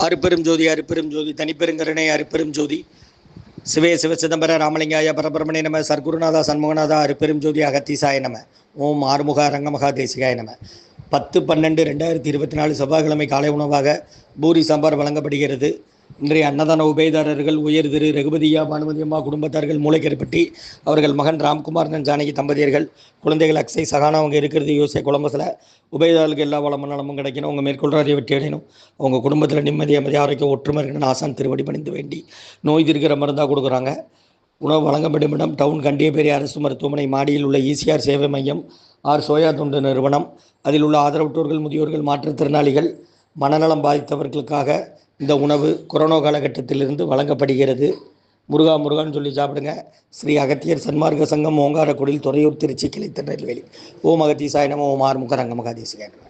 அருப்பெரும் ஜோதி அருப்பெரும் ஜோதி தனிப்பெருங்கருணை அருப்பெரும் ஜோதி சிவே சிவ சிதம்பர ராமலிங்காய பரபரமணே நம சர்க்குருநாதா சண்முகநாதா அருப்பெரும் ஜோதி அகத்தீசாய நம ஓம் ஆறுமுக ரங்கமகா தேசிகாய நம 10/12/2024 செவ்வாய்க்கிழமை காலை உணவாக பூரி சாம்பார் வழங்கப்படுகிறது. இன்றைய அன்னதான உபயதாரர்கள் உயர் திரு ரகுபதியா பானுமதி அம்மா குடும்பத்தார்கள் மூளைக்கருப்பட்டி, அவர்கள் மகன் ராம்குமார் ஜானகி தம்பதியர்கள், குழந்தைகள் அக்ஷய் சகானா அவங்க இருக்கிறது யோசிய குழம்புல. உபயதாரர்களுக்கு எல்லா வளமும் நலமும் கிடைக்கணும், அவங்க மேற்கொள்றாரிய வெற்றி அடையணும், அவங்க குடும்பத்தில் நிம்மதி அமைதி ஆரோக்கியம் ஒற்றுமை இருக்கணும்னு ஆசான் திருவடி பணிந்து வேண்டி நோய் தீர்க்கிற மருந்தாக கொடுக்குறாங்க. உணவு வழங்கப்படும் இடம் டவுன் கண்டியப்பேரி அரசு மருத்துவமனை மாடியில் உள்ள ஈசிஆர் சேவை மையம், சோயா தொண்டு நிறுவனம். அதில் உள்ள ஆதரவற்றோர்கள், முதியோர்கள், மாற்றுத்திறனாளிகள், மனநலம் பாதித்தவர்களுக்காக இந்த உணவு கொரோனா காலகட்டத்திலிருந்து வழங்கப்படுகிறது. முருகா முருகான்னு சொல்லி சாப்பிடுங்க. ஸ்ரீ அகத்தியர் சன்மார்க்க சங்கம், ஓங்காரக்குடில், துறையூர், திருச்சி, கிளை, திருநெல்வேலி. ஓம் அகத்தீசாய நம. ஓம் ஆறுமுக ரங்கமகா தேசிகாய நம.